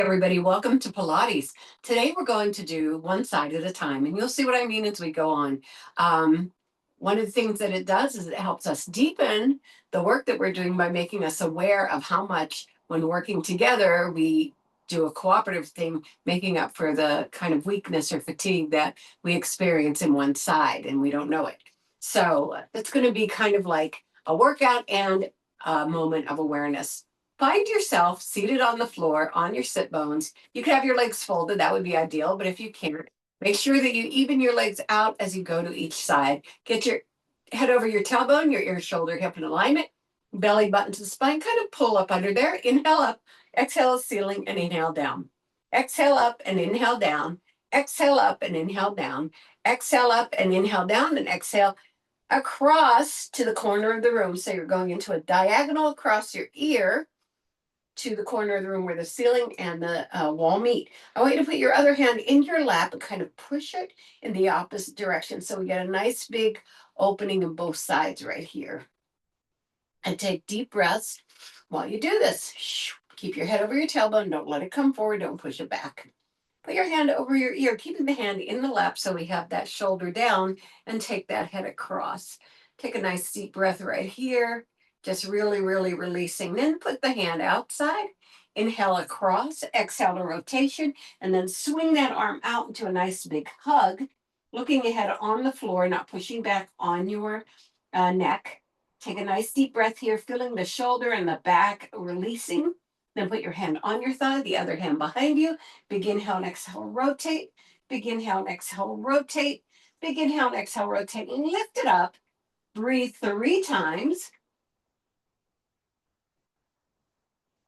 Everybody, welcome to Pilates. Today we're going to do one side at a time, and you'll see what I mean as we go on. Um, One of the things that it does is it helps us deepen the work that we're doing by making us aware of how much, when working together, we do a cooperative thing, making up for the kind of weakness or fatigue that we experience in one side and we don't know it. So it's going to be kind of like a workout and a moment of awareness. Find yourself seated on the floor on your sit bones. You could have your legs folded, that would be ideal, but if you can't, make sure that you even your legs out as you go to each side. Get your head over your tailbone, your ear, shoulder, hip in alignment, belly button to the spine, kind of pull up under there. Inhale up, exhale ceiling, and inhale down. Exhale up and inhale down. Exhale up and inhale down. Exhale up and inhale down, and exhale across to the corner of the room. So you're going into a diagonal across your ear to the corner of the room where the ceiling and the wall meet. I want you to put your other hand in your lap and kind of push it in the opposite direction. So we get a nice big opening on both sides right here. And take deep breaths while you do this. Keep your head over your tailbone. Don't let it come forward. Don't push it back. Put your hand over your ear, keeping the hand in the lap so we have that shoulder down, and take that head across. Take a nice deep breath right here, just really, really releasing. Then put the hand outside, inhale across, exhale to rotation, and then swing that arm out into a nice big hug, looking ahead on the floor, not pushing back on your neck. Take a nice deep breath here, feeling the shoulder and the back releasing. Then put your hand on your thigh, the other hand behind you. Big inhale and exhale, rotate. Big inhale and exhale, rotate. Big inhale and exhale, rotate. And lift it up. Breathe 3 times.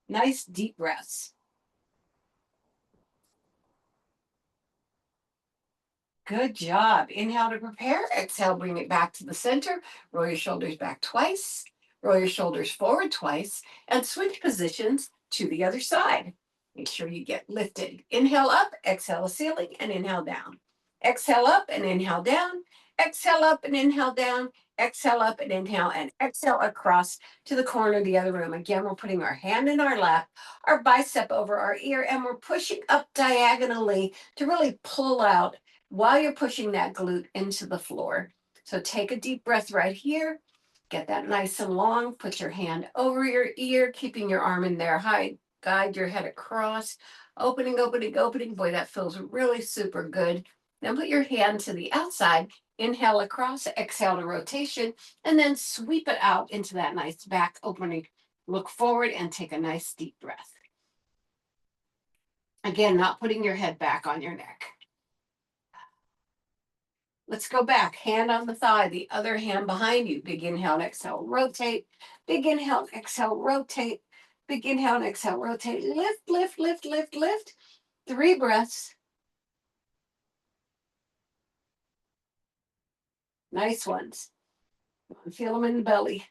Nice deep breaths. Good job. Inhale to prepare. Exhale, bring it back to the center. Roll your shoulders back twice. Roll your shoulders forward twice. And switch positions to the other side. Make sure you get lifted. Inhale up, exhale the ceiling, and inhale down. Exhale up and inhale down. Exhale up and inhale down. Exhale up and exhale across to the corner of the other room. Again, we're putting our hand in our lap, our bicep over our ear, and we're pushing up diagonally to really pull out while you're pushing that glute into the floor. So take a deep breath right here. Get that nice and long. Put your hand over your ear, keeping your arm in there high. Guide your head across. Opening, opening, opening. Boy, that feels really super good. Then put your hand to the outside. Inhale across, exhale to rotation, and then sweep it out into that nice back opening. Look forward and take a nice deep breath. Again, not putting your head back on your neck. Let's go back. Hand on the thigh, the other hand behind you. Big inhale and exhale, rotate. Big inhale and exhale, rotate. Big inhale and exhale, rotate. Lift, lift, lift, lift, lift. 3 breaths. Nice ones. Feel them in the belly.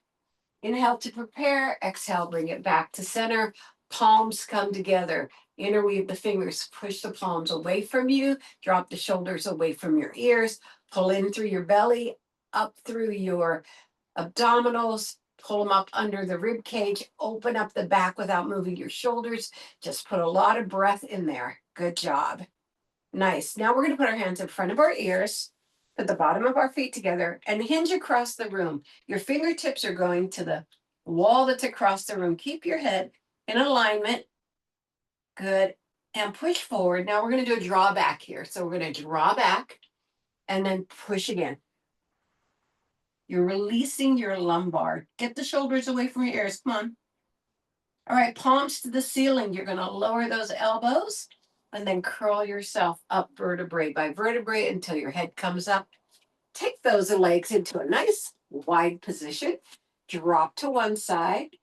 Inhale to prepare. Exhale, bring it back to center. Palms come together. Interweave the fingers. Push the palms away from you. Drop the shoulders away from your ears. Pull in through your belly, up through your abdominals. Pull them up under the rib cage. Open up the back without moving your shoulders. Just put a lot of breath in there. Good job. Nice. Now we're going to put our hands in front of our ears. Put the bottom of our feet together and hinge across the room. Your fingertips are going to the wall that's across the room. Keep your head in alignment. Good. And push forward. Now we're going to do a draw back here. So we're going to draw back and then push again. You're releasing your lumbar. Get the shoulders away from your ears. Come on. All right, palms to the ceiling. You're going to lower those elbows and then curl yourself up vertebrae by vertebrae until your head comes up. Take those legs into a nice wide position. Drop to one side,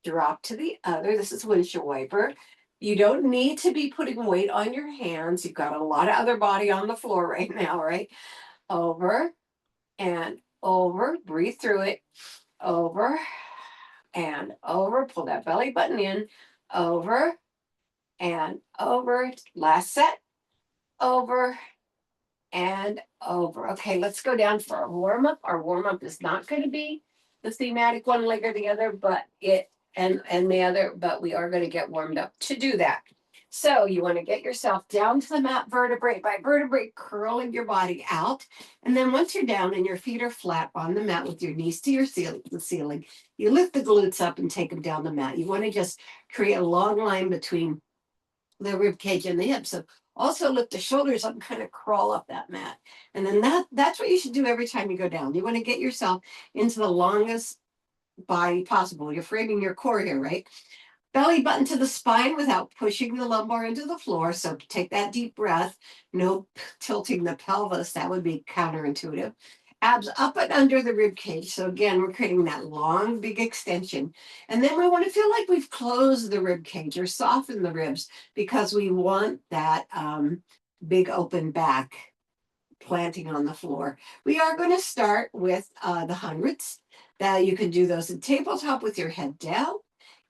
drop to the other. This is windshield wiper. You don't need to be putting weight on your hands. You've got a lot of other body on the floor right now, right? Over and over. Breathe through it. Over and over. Pull that belly button in. Over and over. Last set. Over and over. Okay, let's go down for our warm-up. Our warm-up is not going to be the thematic one leg or the other, but we are going to get warmed up to do that. So you want to get yourself down to the mat vertebrae by vertebrae, curling your body out. And then once you're down and your feet are flat on the mat with your knees to the ceiling, you lift the glutes up and take them down the mat. You want to just create a long line between the rib cage and the hips. So also lift the shoulders up and kind of crawl up that mat. And then that's what you should do every time you go down. You want to get yourself into the longest body possible. You're framing your core here, right? Belly button to the spine without pushing the lumbar into the floor. So take that deep breath. No tilting the pelvis. That would be counterintuitive. Abs up and under the rib cage. So again, we're creating that long, big extension. And then we want to feel like we've closed the rib cage or softened the ribs because we want that big open back planting on the floor. We are going to start with the hundreds. That you can do those in tabletop with your head down,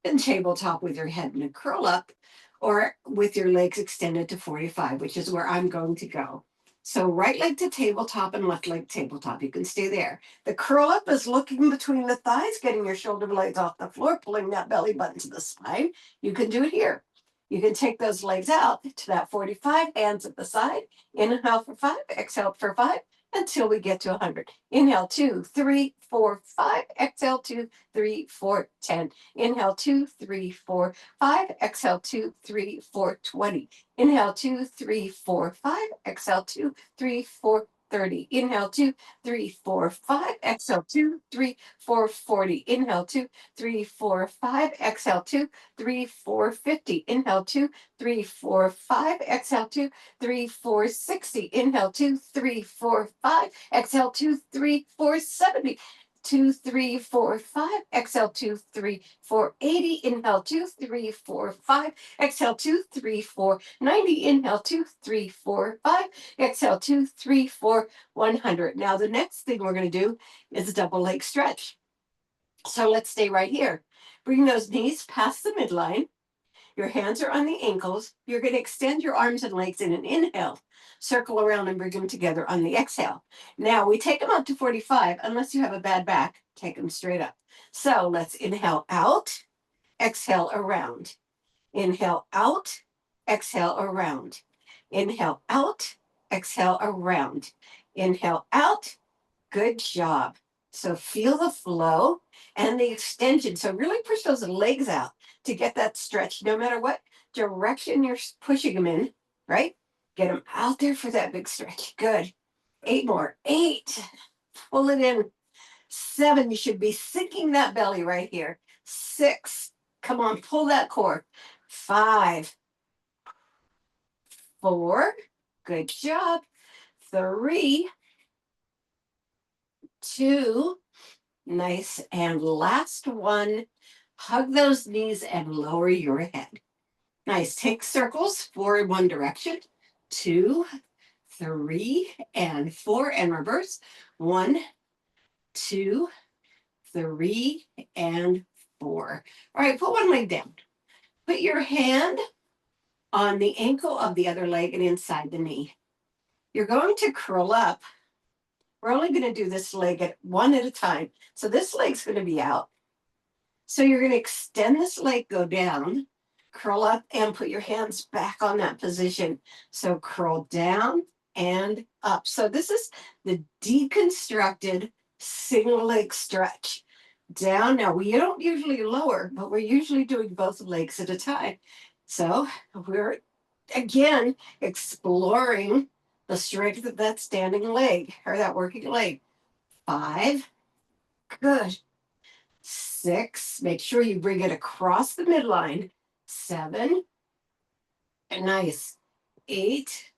and tabletop with your head in a curl up, or with your legs extended to 45, which is where I'm going to go. So right leg to tabletop and left leg tabletop. You can stay there. The curl up is looking between the thighs, getting your shoulder blades off the floor, pulling that belly button to the spine. You can do it here. You can take those legs out to that 45, hands at the side. Inhale for 5, exhale for 5, until we get to 100. Inhale, 2, 3, 4, 5. Exhale, 2, 3, 4, 10. Inhale, 2, 3, 4, 5. Exhale, 2, 3, 4, 20. Inhale, 2, 3, 4, 5. Exhale, 2, 3, 4, 30. Inhale, 2, 3, 4, 5. Exhale, 2, 3, 4, 40. Inhale, 2, 3, 4, 5. Exhale, 2, 3, 4, 50. Inhale, 2, 3, 4, 5. Exhale, 2, 3, 4, 60. Inhale, 2, 3, 4, 5. Exhale, 2, 3, 4, 70. 2, 3, 4, 5. Exhale, 2, 3, 4, 80. Inhale, 2, 3, 4, 5. Exhale, 2, 3, 4, 90. Inhale, 2, 3, 4, 5. Exhale, 2, 3, 4, 100. Now, the next thing we're going to do is a double leg stretch. So let's stay right here. Bring those knees past the midline. Your hands are on the ankles. You're going to extend your arms and legs in an inhale. Circle around and bring them together on the exhale. Now we take them up to 45. Unless you have a bad back, take them straight up. So let's inhale out, exhale around. Inhale out, exhale around. Inhale out, exhale around. Inhale out. Good job. So feel the flow and the extension. So really push those legs out to get that stretch, no matter what direction you're pushing them in, right? Get them out there for that big stretch. Good. 8 more. 8. Pull it in. 7. You should be sinking that belly right here. 6. Come on, pull that core. 5. 4. Good job. 3. 2. Nice. And last one, hug those knees and lower your head. Nice. Take circles, 4 in one direction, 2, 3, and 4, and reverse. 1, 2, 3, and 4. All right, put one leg down. Put your hand on the ankle of the other leg and inside the knee. You're going to curl up. We're only going to do this leg at one at a time. So this leg's going to be out. So you're going to extend this leg, go down, curl up, and put your hands back on that position. So curl down and up. So this is the deconstructed single leg stretch. Down. Now, we don't usually lower, but we're usually doing both legs at a time. So we're, again, exploring the strength of that standing leg or that working leg. 5. Good. 6, make sure you bring it across the midline. 7, nice. 8,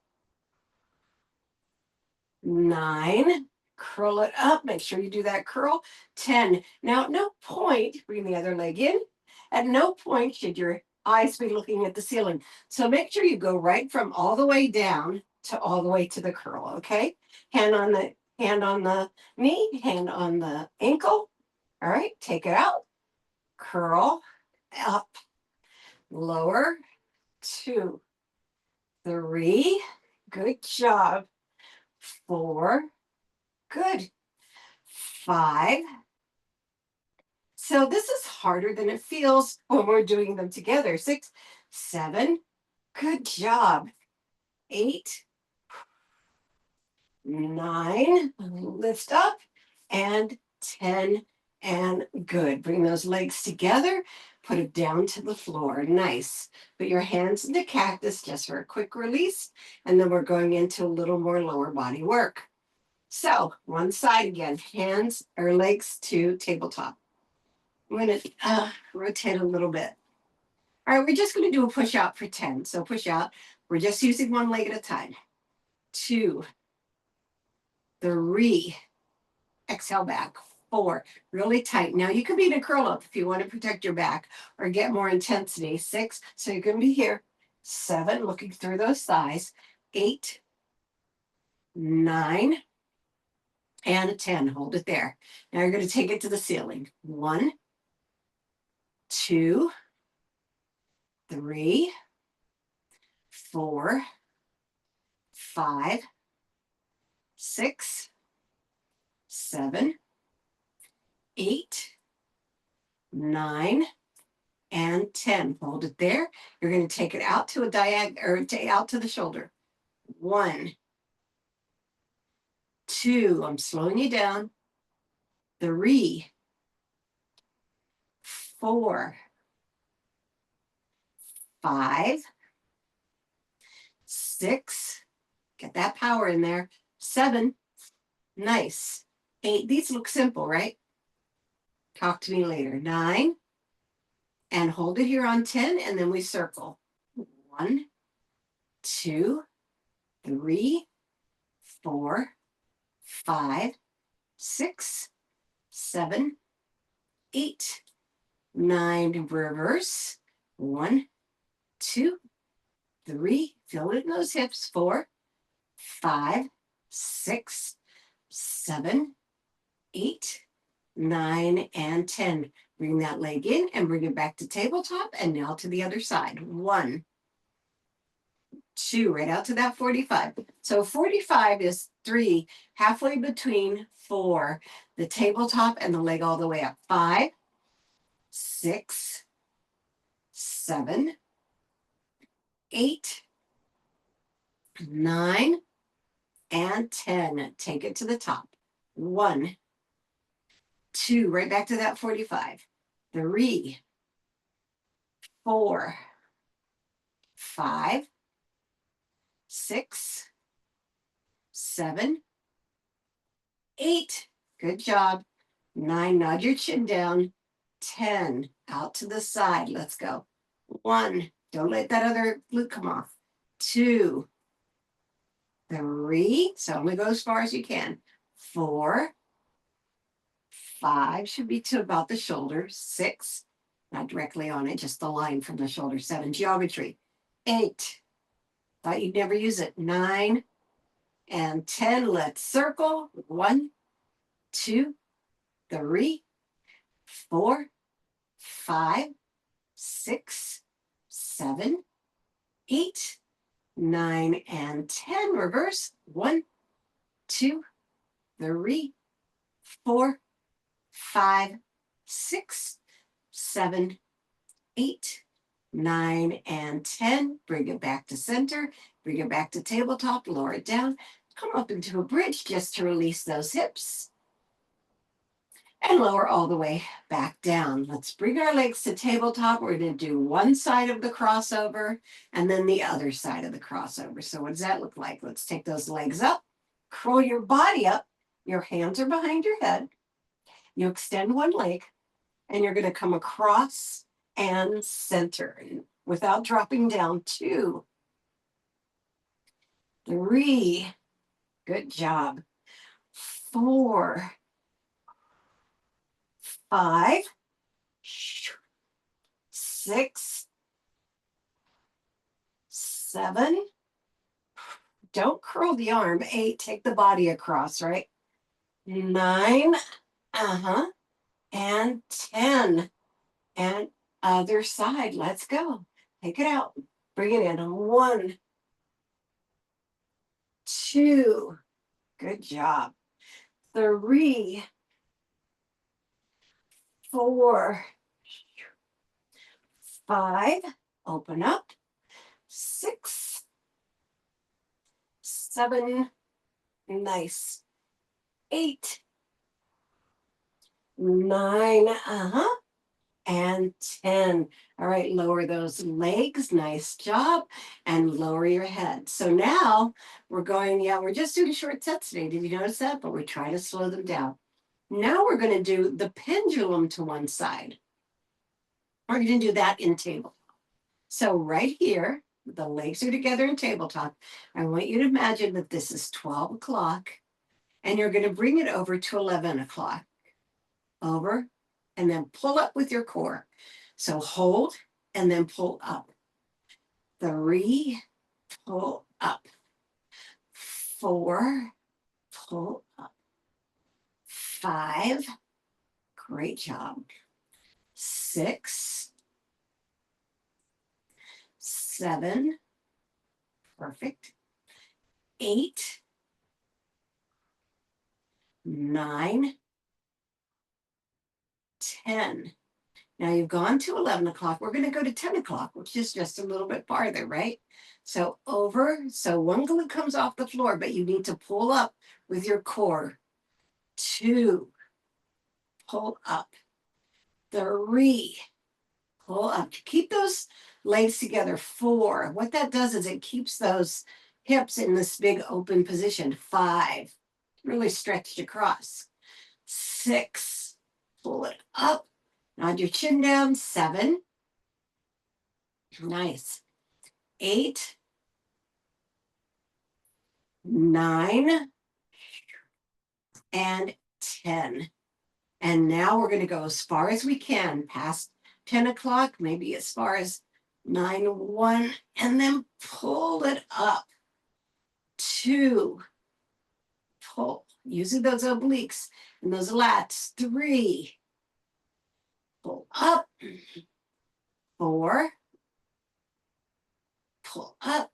9, curl it up. Make sure you do that curl. 10. Now, at no point, bring the other leg in. At no point should your eyes be looking at the ceiling. So make sure you go right from all the way down to all the way to the curl, okay? Hand on the knee, hand on the ankle. All right, take it out. Curl up, lower, 2, 3, good job. 4, good. 5. So this is harder than it feels when we're doing them together. 6, 7, Good job. 8, 9, lift up, and 10, and good. Bring those legs together, put it down to the floor. Nice. Put your hands in the cactus just for a quick release, and then we're going into a little more lower body work. So one side again, hands or legs to tabletop. I'm going to rotate a little bit. All right, we're just going to do a push out for 10. So push out. We're just using one leg at a time. 2, 3, exhale back. 4, really tight. Now you can be in a curl up if you want to protect your back or get more intensity. 6, so you're going to be here. 7, looking through those thighs. 8, 9, and 10. Hold it there. Now you're going to take it to the ceiling. 1, 2, 3, 4, 5, 6, 7, 8, 9, and 10. Hold it there. You're going to take it out to a diagonal or out to the shoulder. 1, 2, I'm slowing you down. 3, 4, 5, 6, get that power in there. 7, nice. 8, these look simple, right? Talk to me later. 9, and hold it here on 10, and then we circle. 1, 2, 3, 4, 5, 6, 7, 8, 9, reverse. 1, 2, 3, feel it in those hips. 4, 5, 6, 7, 8, 9, and 10. Bring that leg in and bring it back to tabletop, and now to the other side. 1, 2, right out to that 45. So 45 is 3, halfway between 4, the tabletop and the leg all the way up. 5, 6, 7, 8, 9, and 10. Take it to the top. 1, 2, right back to that 45. 3, 4, 5, 6, 7, 8. Good job. 9, nod your chin down. 10, out to the side. Let's go. 1, don't let that other glute come off. 2, 3, so only go as far as you can. 4, 5, should be to about the shoulder. 6, not directly on it, just the line from the shoulder. 7, geometry. 8, thought you'd never use it. 9, and 10, let's circle. 1, 2, 3, 4, 5, 6, 7, 8, 9, and 10. Reverse. 1, 2, 3, 4, 5, 6, 7, 8, 9, and 10. Bring it back to center. Bring it back to tabletop. Lower it down. Come up into a bridge just to release those hips. And lower all the way back down. Let's bring our legs to tabletop. We're going to do one side of the crossover and then the other side of the crossover. So what does that look like? Let's take those legs up, curl your body up. Your hands are behind your head. You extend one leg and you're going to come across and center without dropping down. 2, 3, good job. 4, 5, 6, 7, don't curl the arm. 8, take the body across, right? 9, and 10. And other side, let's go. Take it out. Bring it in. 1, 2, good job. 3, 4, 5, open up. 6, 7, nice. 8, 9, and 10. All right, lower those legs. Nice job. And lower your head. So now we're just doing short sets today. Did you notice that? But we're trying to slow them down. Now we're going to do the pendulum to one side. We're going to do that in tabletop. So right here, the legs are together in tabletop. I want you to imagine that this is 12 o'clock and you're going to bring it over to 11 o'clock. Over and then pull up with your core. So hold and then pull up. 3, pull up. 4, pull up. 5, great job. 6, 7, perfect. 8, 9, 10. Now you've gone to 11 o'clock. We're going to go to 10 o'clock, which is just a little bit farther, right? So so one glute comes off the floor, but you need to pull up with your core. 2, pull up. 3, pull up. Keep those legs together. 4, what that does is it keeps those hips in this big open position. 5, really stretched across. 6, pull it up. Nod your chin down. 7, nice. 8, 9, and 10. And now we're going to go as far as we can past 10 o'clock, maybe as far as 9, 1, and then pull it up. 2, pull, using those obliques and those lats. 3, pull up. 4, pull up.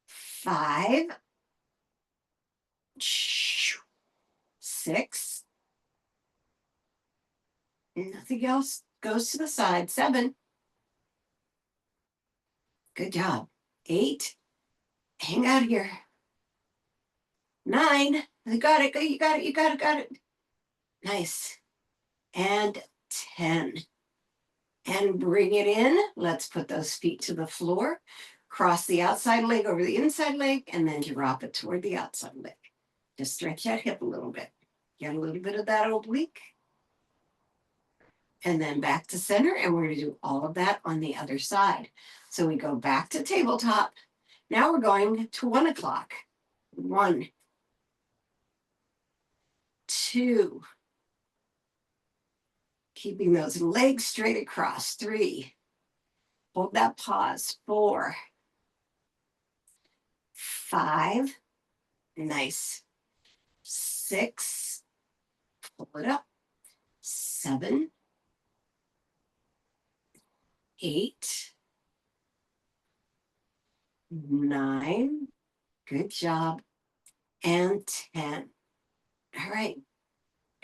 5, 6, nothing else goes to the side. 7, good job. 8, hang out here. 9, you got it, you got it, you got it, got it. Nice. And 10. And bring it in. Let's put those feet to the floor. Cross the outside leg over the inside leg and then drop it toward the outside leg. Just stretch that hip a little bit. Get a little bit of that oblique. And then back to center, and we're going to do all of that on the other side. So we go back to tabletop. Now we're going to 1 o'clock. 1, 2, keeping those legs straight across. 3, hold that pause. 4, 5, nice. 6, pull it up. 7, 8, 9, good job, and 10. All right,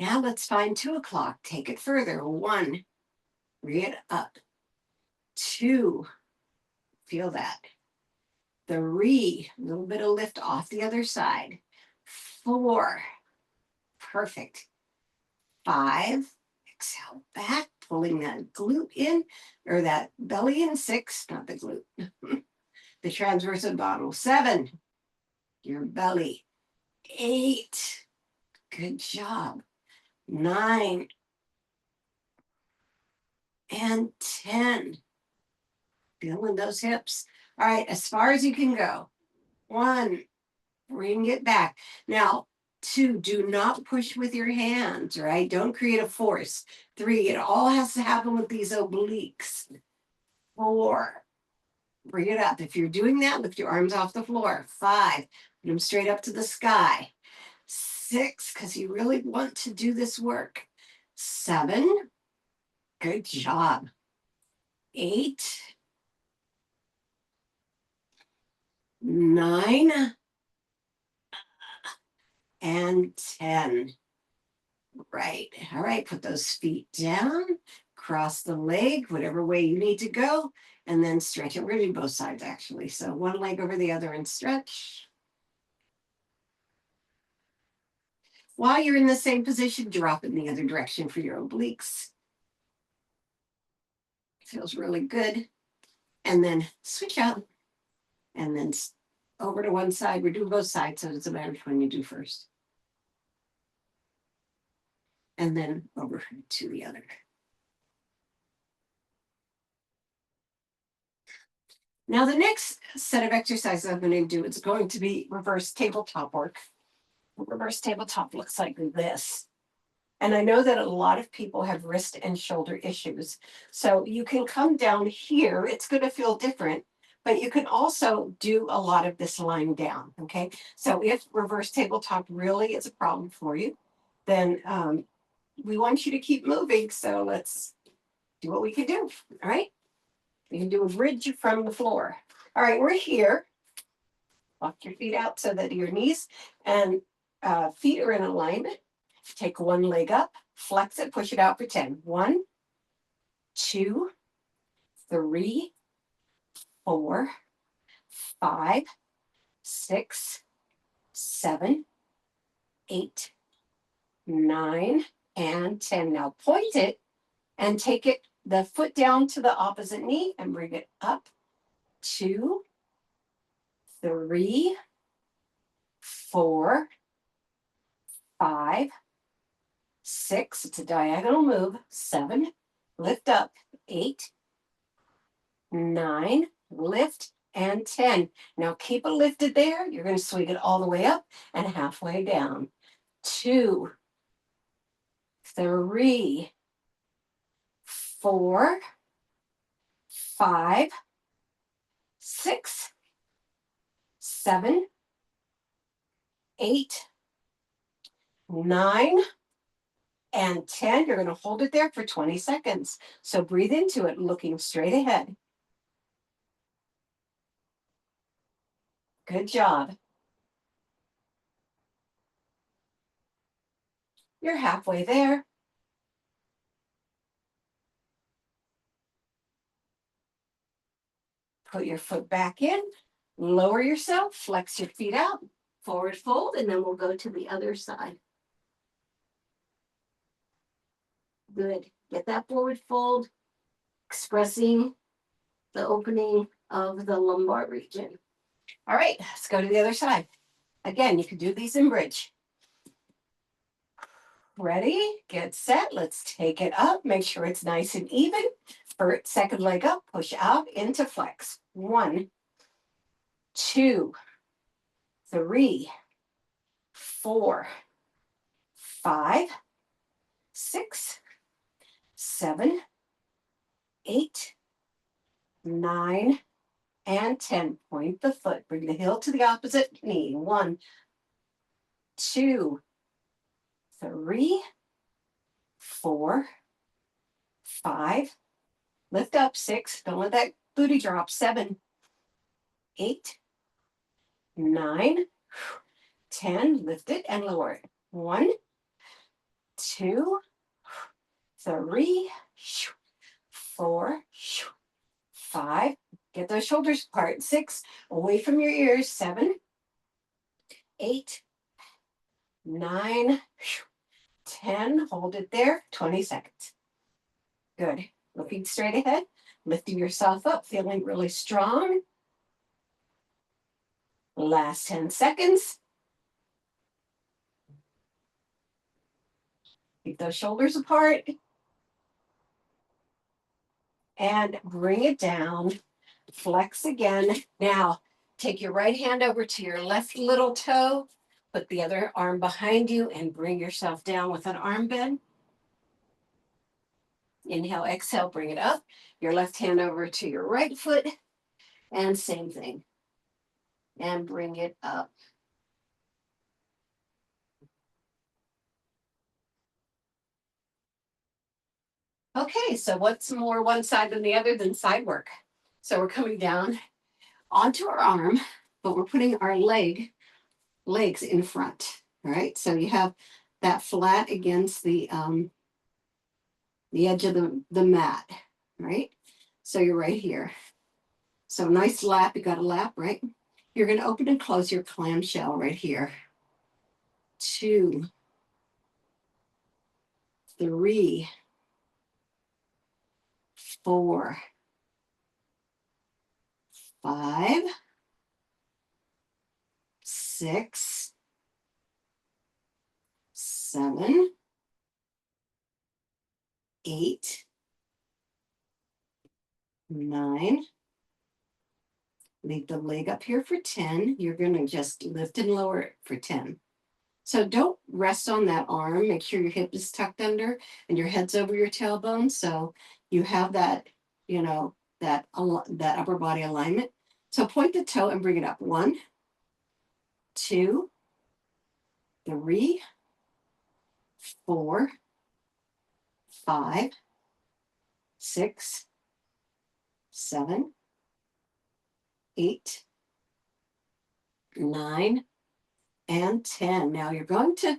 now let's find 2 o'clock. Take it further. 1, bring it up. 2, feel that. 3, a little bit of lift off the other side. 4, perfect. 5, exhale back, pulling that glute in, or that belly in. 6, not the glute, the transverse abdominal. 7, your belly. 8, good job. 9, and 10. Feeling those hips. All right, as far as you can go. 1, bring it back. Now, 2, do not push with your hands, right? Don't create a force. 3, it all has to happen with these obliques. 4, bring it up. If you're doing that, lift your arms off the floor. 5, put them straight up to the sky. 6, because you really want to do this work. 7, good job. 8, 9, and 10. Right. All right. Put those feet down. cross the leg, whatever way you need to go, and then stretch it. We're gonna do both sides actually. So one leg over the other and stretch. While you're in the same position, drop in the other direction for your obliques. Feels really good. And then switch out and then over to one side. We're doing both sides, so it doesn't matter which one you do first. And then over to the other. Now the next set of exercises I'm going to do is going to be reverse tabletop work. Reverse tabletop looks like this. And I know that a lot of people have wrist and shoulder issues. So you can come down here. It's going to feel different, but you can also do a lot of this lying down. Okay. So if reverse tabletop really is a problem for you, then we want you to keep moving. So let's do what we can do. All right. You can do a bridge from the floor. All right, we're here. Walk your feet out so that your knees and feet are in alignment. Take one leg up, flex it, push it out for 10. 1, 2, 3, 4, 5, 6, 7, 8, 9, and 10. Now point it and take it the foot down to the opposite knee and bring it up. 2, 3, 4, 5, 6, it's a diagonal move. 7, lift up. 8, 9, lift, and 10. Now keep it lifted there. You're going to swing it all the way up and halfway down. 2, 3, 4, 5, 6, 7, 8, 9, and 10. You're going to hold it there for 20 seconds. So breathe into it, looking straight ahead. Good job. You're halfway there. Put your foot back in, lower yourself, flex your feet out, forward fold, and then we'll go to the other side. Good. Get that forward fold, expressing the opening of the lumbar region. All right, let's go to the other side. Again, you can do these in bridge. Ready, get set, let's take it up. Make sure it's nice and even. First, second leg up, push out into flex. 1, 2, 3, 4, 5, 6, 7, 8, 9, and 10. Point the foot. Bring the heel to the opposite knee. 1, 2, 3, 4, 5. Lift up. 6. Don't let that booty drop. 7, 8, 9, 10. Lift it and lower it. 1, 2, 3, 4, 5. Get those shoulders apart. 6, away from your ears. 7, 8, 9, 10. Hold it there. 20 seconds. Good. Looking straight ahead. Lifting yourself up. Feeling really strong. Last 10 seconds. Keep those shoulders apart. And bring it down. Flex again. Now, take your right hand over to your left little toe. Put the other arm behind you and bring yourself down with an arm bend. Inhale, exhale, bring it up. Your left hand over to your right foot. And same thing. And bring it up. Okay, so what's more one side than the other than side work? So we're coming down onto our arm, but we're putting our legs in front. All right, so you have that flat against the the edge of the mat, right? So you're right here. So nice lap, you got a lap, right? You're gonna open and close your clamshell right here. 2, 3, 4, 5, 6, 7, 8, 9. Leave the leg up here for 10. You're going to just lift and lower it for 10. So don't rest on that arm. Make sure your hip is tucked under and your head's over your tailbone. So you have that, you know, that upper body alignment. So point the toe and bring it up. 1, 2, 3, 4, 5, 6, 7, 8, 9, and 10. Now you're going to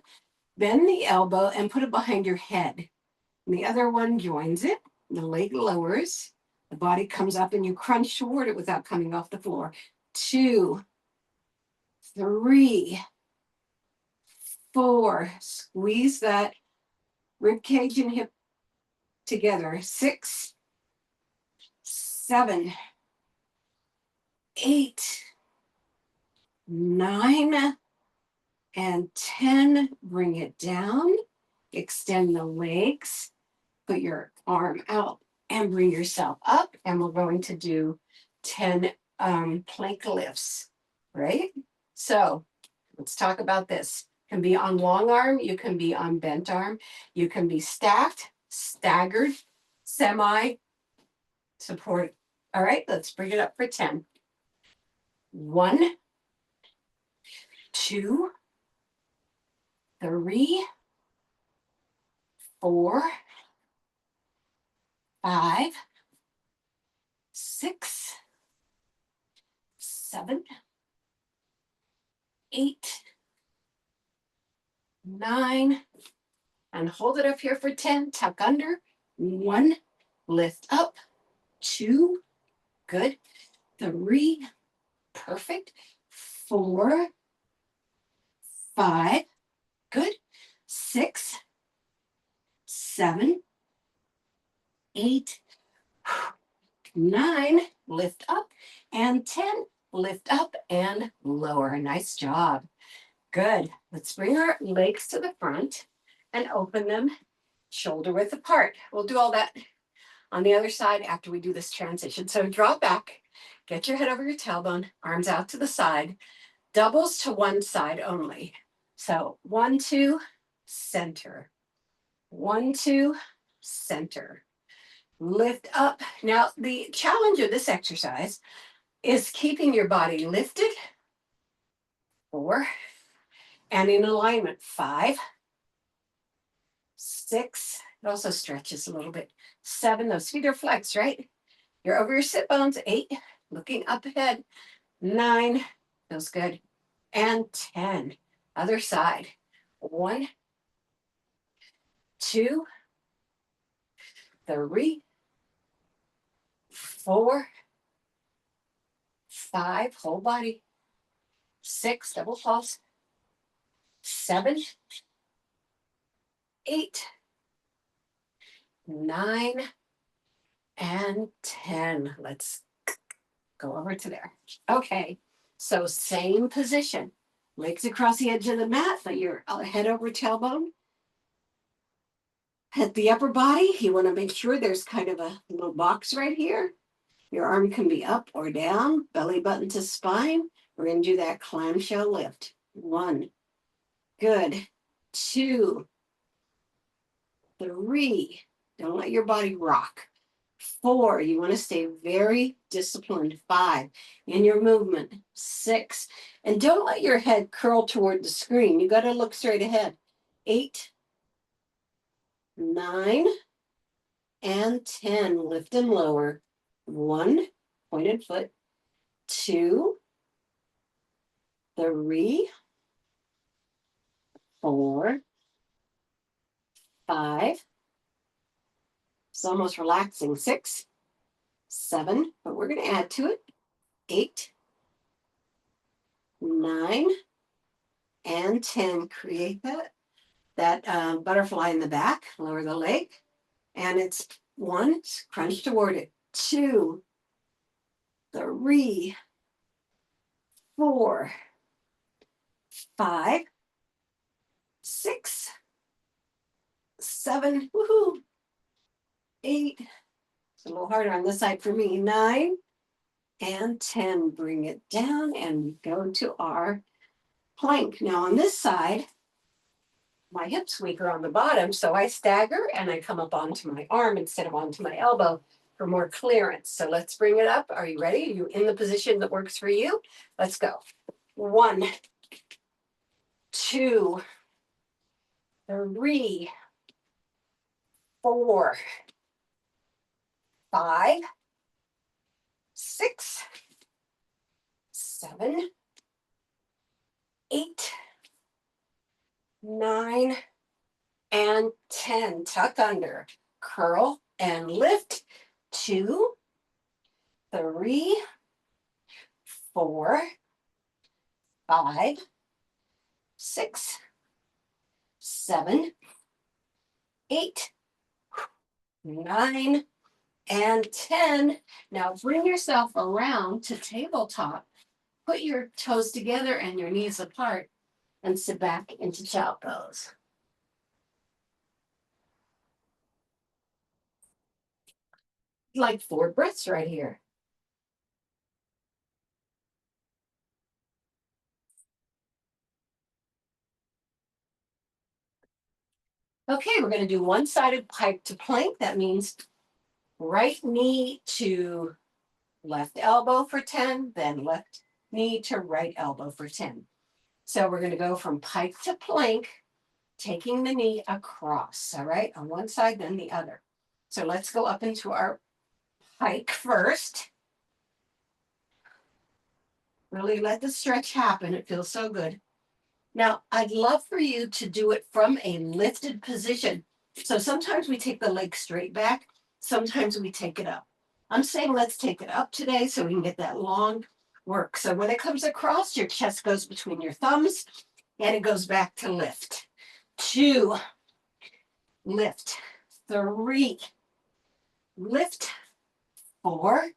bend the elbow and put it behind your head. And the other one joins it. The leg lowers. The body comes up and you crunch toward it without coming off the floor. 2, 3, 4. Squeeze that rib cage and hip together. 6, 7, 8, 9, and 10. Bring it down. Extend the legs. Put your arm out and bring yourself up. And we're going to do 10 plank lifts, right? So let's talk about this. You can be on long arm, you can be on bent arm, you can be stacked, staggered, semi, support. All right, let's bring it up for 10. 1, 2, 3, 4, 5, 6, 7, 8, 9, and hold it up here for 10. Tuck under. 1, lift up. 2, good. 3, perfect. 4, 5, good. 6, 7, 8, 9, lift up. And 10, lift up and lower. Nice job. Good. Let's bring our legs to the front and open them shoulder width apart. We'll do all that on the other side after we do this transition. So drop back, get your head over your tailbone, arms out to the side, doubles to one side only. So 1, 2, center. 1, 2, center. Lift up. Now, the challenge of this exercise is keeping your body lifted. 4, and in alignment. 5, 6, it also stretches a little bit. 7, those feet are flexed, right? You're over your sit bones. 8, looking up ahead. 9, feels good. And 10, other side. 1, 2, 3, 4, 5, whole body. 6, double pulse. 7, 8, 9, and 10. Let's go over to there. Okay, so same position. Legs across the edge of the mat, but your head over tailbone. At the upper body, you want to make sure there's kind of a little box right here. Your arm can be up or down, belly button to spine. We're going to do that clamshell lift. 1, good. 2, 3, don't let your body rock. 4, you want to stay very disciplined. 5, in your movement. 6, and don't let your head curl toward the screen. You got to look straight ahead. 8, 9, and 10. Lift and lower. 1, pointed foot. 2, 3, 4, 5, It's almost relaxing. 6, 7, but we're going to add to it. 8, 9, and 10. Create that butterfly in the back. Lower the leg. And it's 1, crunch toward it. 2, 3, 4, 5, 6, 7, woohoo, 8, it's a little harder on this side for me, 9, and 10. Bring it down and we go to our plank. Now on this side, my hip's weaker on the bottom, so I stagger and I come up onto my arm instead of onto my elbow for more clearance. So let's bring it up. Are you ready? Are you in the position that works for you? Let's go. 1, 2, 3, 4, 5, 6, 7, 8, 9, and 10. Tuck under, curl and lift. 2, 3, 4, 5, 6, 7, 8, 9, and 10. Now bring yourself around to tabletop. Put your toes together and your knees apart and sit back into child pose. Like 4 breaths right here. Okay, we're going to do one-sided pike to plank. That means right knee to left elbow for 10, then left knee to right elbow for 10. So we're going to go from pike to plank, taking the knee across, all right, on one side, then the other. So let's go up into our pike first. Really let the stretch happen. It feels so good. Now, I'd love for you to do it from a lifted position. So sometimes we take the leg straight back. Sometimes we take it up. I'm saying let's take it up today so we can get that long work. So when it comes across, your chest goes between your thumbs and it goes back to lift. 2, lift. 3, lift. 4,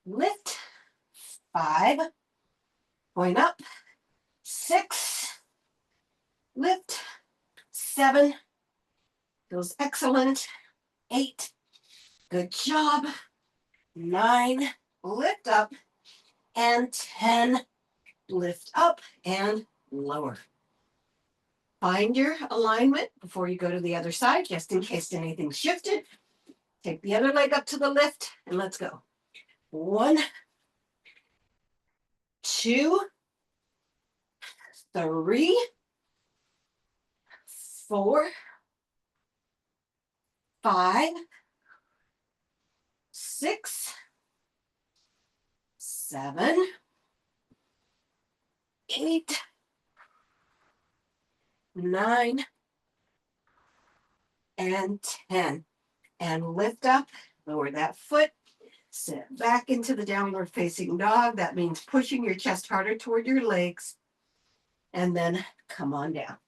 lift. 5, going up. 6, lift. 7, feels excellent. 8, good job. 9, lift up. And 10, lift up and lower. Find your alignment before you go to the other side, just in case anything shifted. Take the other leg up to the lift and let's go. 1, 2, 3, 4, 5, 6, 7, 8, 9, and 10. And lift up, lower that foot, sit back into the downward facing dog. That means pushing your chest harder toward your legs. And then come on down.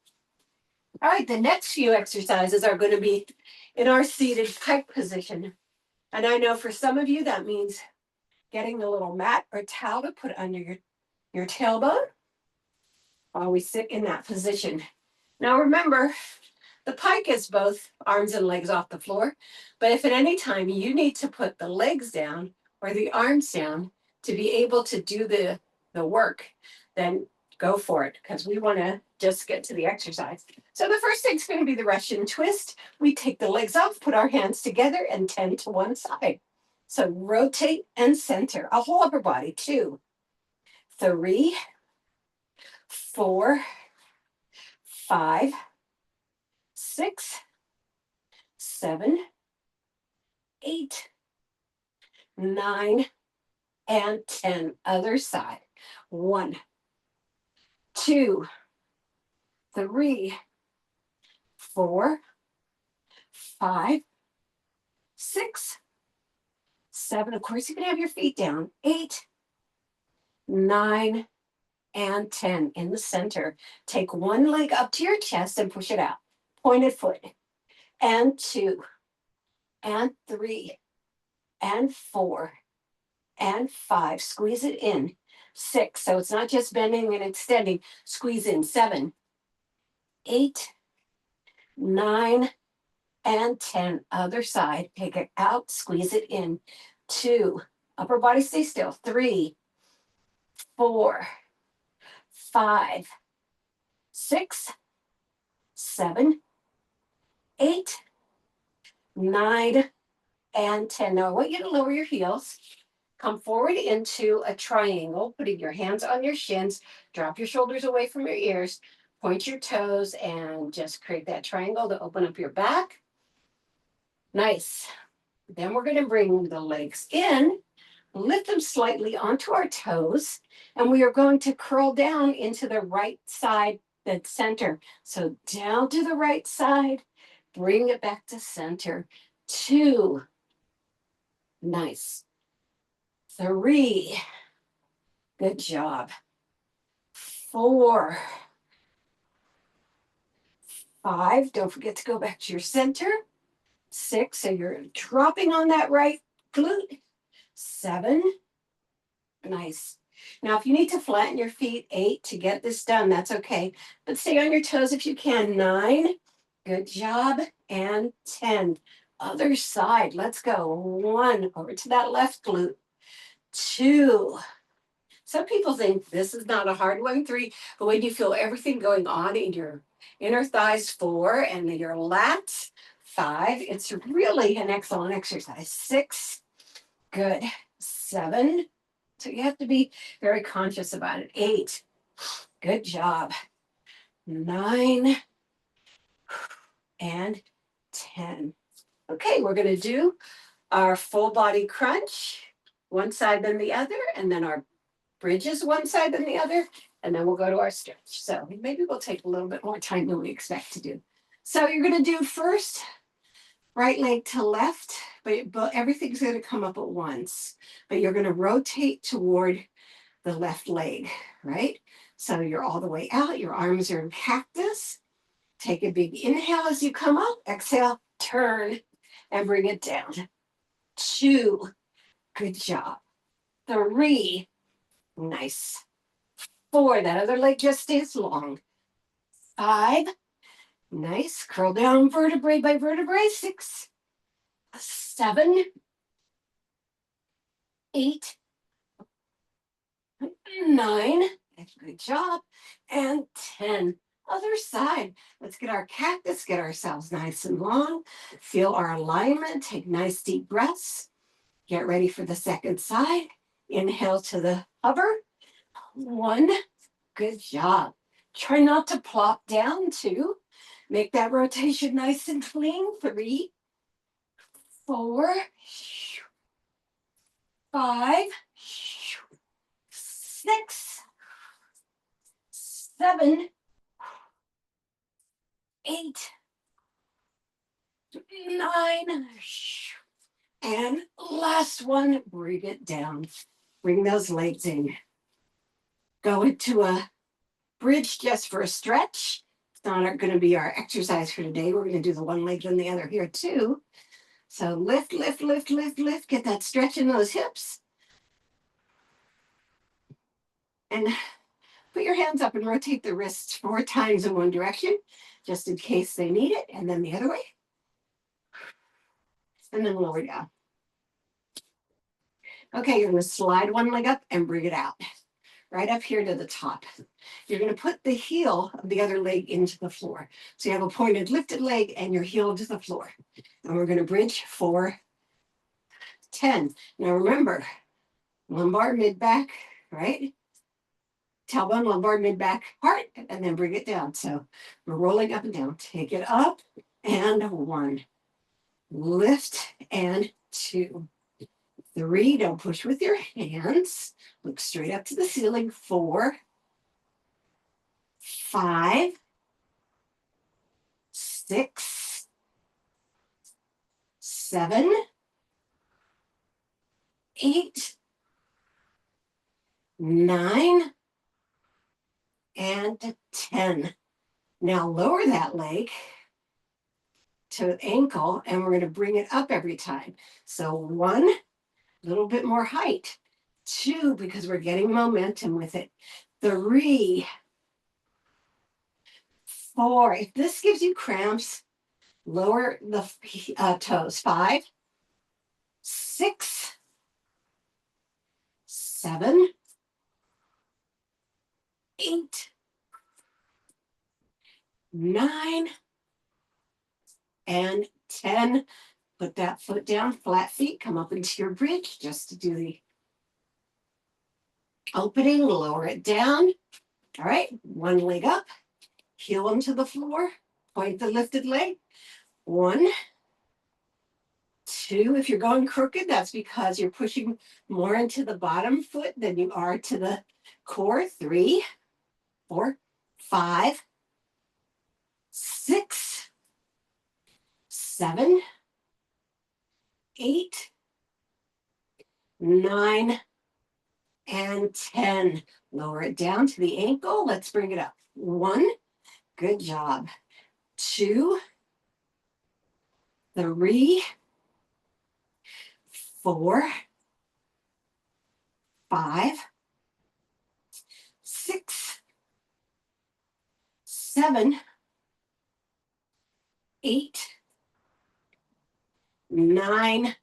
All right, the next few exercises are going to be in our seated pike position. And I know for some of you that means getting a little mat or towel to put under your tailbone while we sit in that position. Now remember, the pike is both arms and legs off the floor, but if at any time you need to put the legs down or the arms down to be able to do the work, then go for it, because we want to just get to the exercise. So the first thing's going to be the Russian twist. We take the legs off, put our hands together, and 10 to one side. So rotate and center, a whole upper body. 2, 3, 4, 5, 6, 7, 8, 9, and 10. Other side. 1, 2, 3, 4, 5, 6, 7. Of course, you can have your feet down. 8, 9, and 10 in the center. Take one leg up to your chest and push it out. Pointed foot. And 2, and 3, and 4, and 5. Squeeze it in. 6. So it's not just bending and extending. Squeeze in. 7, 8, 9, and 10. Other side. Take it out. Squeeze it in. 2. Upper body stay still. 3, 4, 5, 6, 7, 8, 9, and 10. Now I want you to lower your heels. Come forward into a triangle, putting your hands on your shins. Drop your shoulders away from your ears. Point your toes and just create that triangle to open up your back. Nice. Then we're going to bring the legs in, lift them slightly onto our toes, and we are going to curl down into the right side, the center. So down to the right side, bring it back to center. 2. Nice. 3. Good job. 4. 5. Don't forget to go back to your center. 6. So you're dropping on that right glute. 7. Nice. Now, if you need to flatten your feet, 8 to get this done, that's okay. But stay on your toes if you can. 9. Good job. And 10. Other side. Let's go. 1. Over to that left glute. 2. Some people think this is not a hard one. 3. But when you feel everything going on in your inner thighs, 4. And your lats, 5. It's really an excellent exercise. 6. Good. 7. So you have to be very conscious about it. 8. Good job. 9. And 10. Okay, we're going to do our full body crunch, one side then the other, and then our bridges one side then the other, and then we'll go to our stretch. So maybe we'll take a little bit more time than we expect to do. So you're going to do first right leg to left, but everything's going to come up at once. But you're going to rotate toward the left leg, right? So you're all the way out. Your arms are in cactus. Take a big inhale as you come up. Exhale, turn, and bring it down. 2. Good job. 3. Nice. 4. That other leg just stays long. 5. Nice. Curl down vertebrae by vertebrae. 6. 7. 8. 9. Good job. And 10. Other side. Let's get our cactus, get ourselves nice and long. Feel our alignment. Take nice deep breaths. Get ready for the second side. Inhale to the hover. 1. Good job. Try not to plop down. 2. Make that rotation nice and clean. 3. 4. 5. 6. 7. 8. 9. And last one, bring it down. Bring those legs in. Go into a bridge just for a stretch. It's not going to be our exercise for today. We're going to do the one leg and the other here too. So lift, lift, lift, lift, lift. Get that stretch in those hips. And put your hands up and rotate the wrists 4 times in one direction, just in case they need it. And then the other way. And then lower down. Okay, you're going to slide one leg up and bring it out. Right up here to the top. You're going to put the heel of the other leg into the floor. So you have a pointed lifted leg and your heel to the floor. And we're going to bridge for 10. Now remember, lumbar, mid-back, right? Tailbone, lumbar, mid-back, heart, and then bring it down. So we're rolling up and down. Take it up and 1. Lift and 2. 3, don't push with your hands. Look straight up to the ceiling. 4, 5, 6, 7, 8, 9, and 10. Now lower that leg to ankle, and we're going to bring it up every time. So 1, a little bit more height. 2, because we're getting momentum with it. 3, 4. If this gives you cramps, lower the toes. 5, 6, 7, 8, 9, and 10. Put that foot down, flat feet, come up into your bridge just to do the opening, lower it down. All right, one leg up, heel into the floor, point the lifted leg. 1, 2, if you're going crooked, that's because you're pushing more into the bottom foot than you are to the core. 3, 4, 5, 6, 7, 8, 9, and 10. Lower it down to the ankle. Let's bring it up. 1, good job. 2, 3, 4, 5, 6, 7, 8, 9,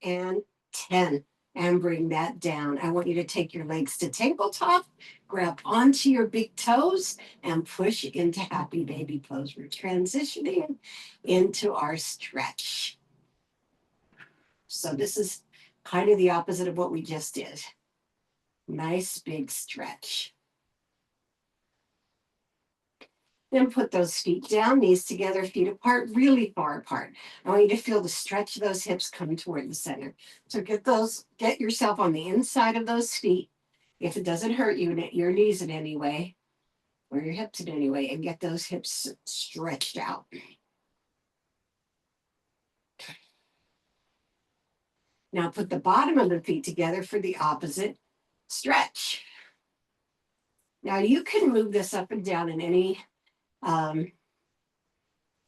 and 10. And bring that down. I want you to take your legs to tabletop, grab onto your big toes, and push into happy baby pose. We're transitioning into our stretch. So this is kind of the opposite of what we just did. Nice big stretch. Then put those feet down, knees together, feet apart, really far apart. I want you to feel the stretch of those hips come toward the center. So get yourself on the inside of those feet. If it doesn't hurt you, your knees in any way, or your hips in any way, and get those hips stretched out. Now put the bottom of the feet together for the opposite stretch. Now you can move this up and down in any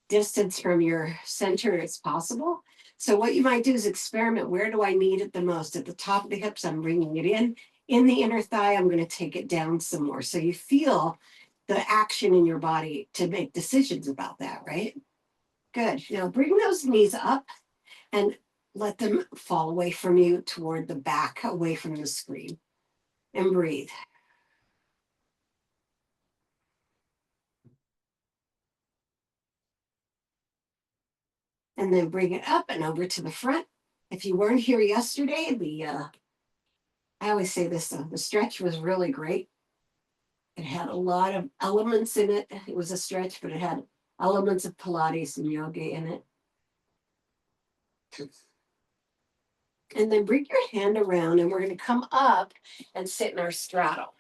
distance from your center as possible. So what you might do is experiment. Where do I need it the most? At the top of the hips, I'm bringing it in. In the inner thigh, I'm going to take it down some more. So you feel the action in your body to make decisions about that, right? Good. Now bring those knees up and let them fall away from you toward the back, away from the screen. And breathe. And then bring it up and over to the front. If you weren't here yesterday, I always say this, the stretch was really great. It had a lot of elements in it. It was a stretch, but it had elements of Pilates and yoga in it. And then bring your hand around and we're going to come up and sit in our straddle.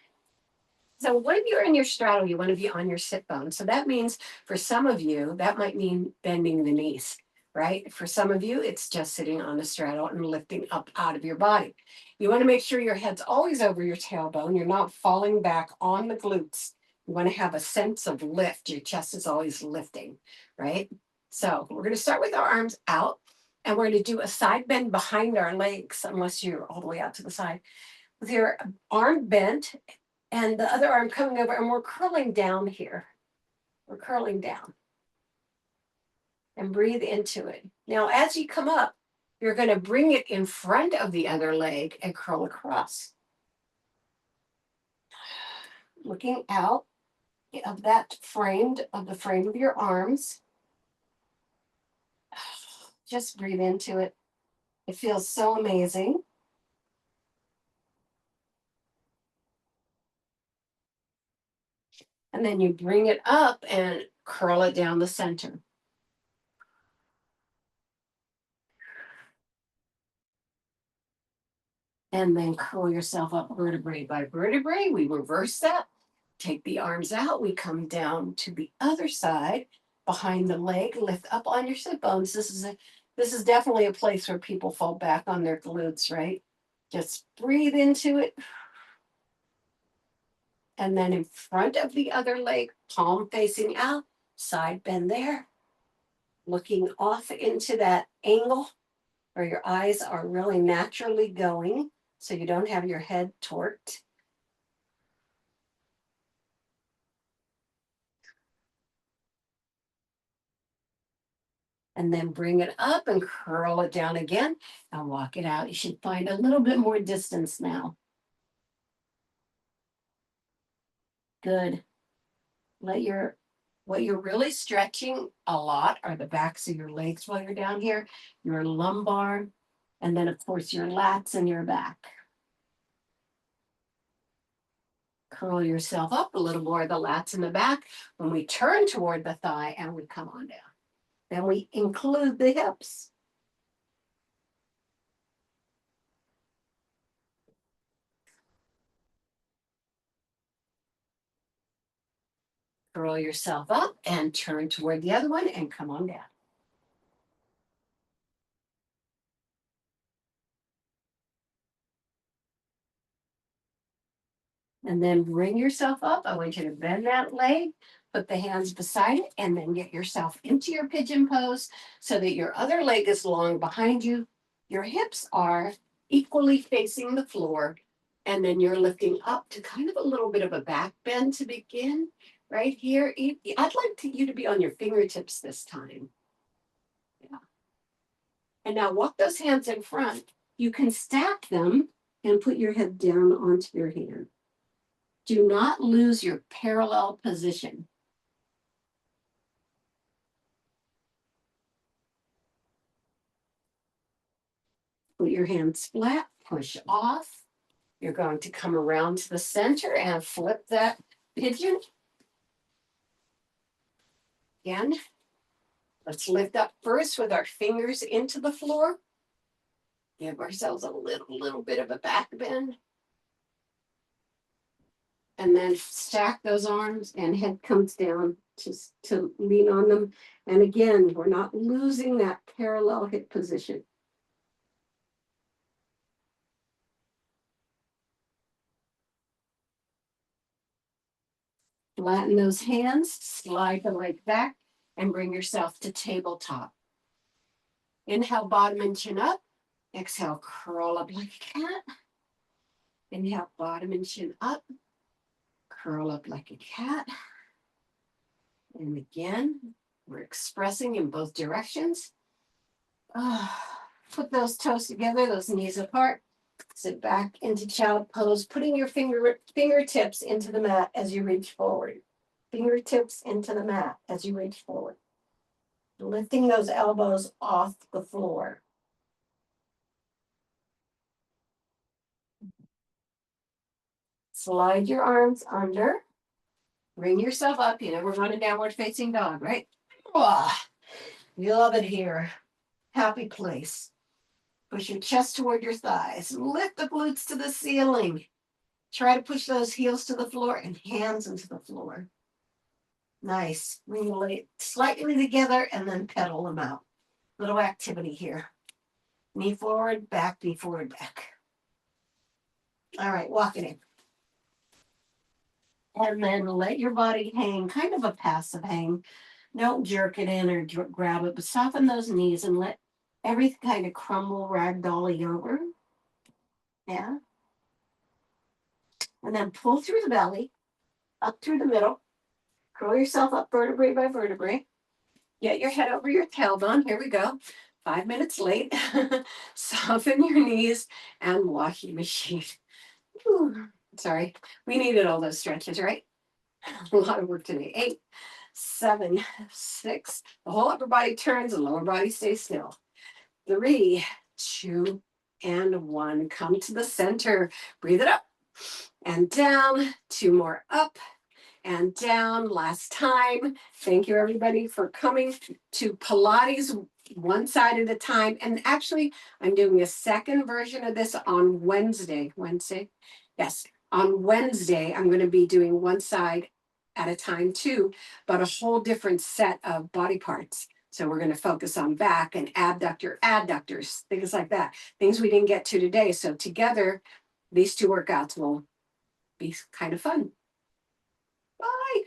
So when you're in your straddle, you want to be on your sit bone. So that means for some of you, that might mean bending the knees, right? For some of you, it's just sitting on the straddle and lifting up out of your body. You want to make sure your head's always over your tailbone. You're not falling back on the glutes. You want to have a sense of lift. Your chest is always lifting, right? So we're going to start with our arms out and we're going to do a side bend behind our legs, unless you're all the way out to the side. With your arm bent and the other arm coming over, and we're curling down here. We're curling down. And breathe into it. Now, as you come up, you're going to bring it in front of the other leg and curl across. Looking out of that frame of your arms. Just breathe into it. It feels so amazing. And then you bring it up and curl it down the center. And then curl yourself up vertebrae by vertebrae. We reverse that. Take the arms out. We come down to the other side behind the leg. Lift up on your sit bones. This is This is definitely a place where people fall back on their glutes, right? Just breathe into it. And then in front of the other leg, palm facing out, side bend there, looking off into that angle where your eyes are really naturally going so you don't have your head torqued. And then bring it up and curl it down again and walk it out. You should find a little bit more distance now. Good. What you're really stretching a lot are the backs of your legs while you're down here, your lumbar, and then of course your lats and your back. Curl yourself up a little more, the lats and the back. When we turn toward the thigh and we come on down. Then we include the hips. Curl yourself up and turn toward the other one and come on down. And then bring yourself up. I want you to bend that leg, put the hands beside it, and then get yourself into your pigeon pose so that your other leg is long behind you. Your hips are equally facing the floor. And then you're lifting up to kind of a little bit of a back bend to begin right here. I'd like you to be on your fingertips this time. Yeah. And now walk those hands in front. You can stack them and put your head down onto your hand. Do not lose your parallel position. Put your hands flat, push off. You're going to come around to the center and flip that pigeon. Again, let's lift up first with our fingers into the floor. Give ourselves a little bit of a back bend. And then stack those arms and head comes down just to lean on them. And again, we're not losing that parallel hip position. Flatten those hands, slide the leg back, and bring yourself to tabletop. Inhale, bottom and chin up. Exhale, curl up like a cat. Inhale, bottom and chin up. Curl up like a cat. And again, we're expressing in both directions. Put those toes together, those knees apart. Sit back into child pose, putting your fingertips into the mat as you reach forward. Fingertips into the mat as you reach forward. Lifting those elbows off the floor. Slide your arms under. Bring yourself up. You never run a downward facing dog, right? Oh, you love it here. Happy place. Push your chest toward your thighs. Lift the glutes to the ceiling. Try to push those heels to the floor and hands into the floor. Nice. Relate slightly together and then pedal them out. Little activity here. Knee forward, back, knee forward, back. All right, walk it in. And then let your body hang, kind of a passive hang. Don't jerk it in or grab it, but soften those knees and let everything kind of crumble ragdolly over. Yeah. And then pull through the belly, up through the middle. Curl yourself up vertebrae by vertebrae. Get your head over your tailbone. Here we go. 5 minutes late. Soften your knees and washing machine. Whew. Sorry. We needed all those stretches, right? A lot of work today. 8, 7, 6. The whole upper body turns and lower body stays still. 3, 2, and 1. Come to the center. Breathe it up and down. 2 more up and down. Last time. Thank you, everybody, for coming to Pilates one side at a time. And actually, I'm doing a second version of this on Wednesday. Yes, on Wednesday, I'm going to be doing one side at a time too, but a whole different set of body parts. So we're going to focus on back and abductor, adductors, things like that, things we didn't get to today. So together, these two workouts will be kind of fun.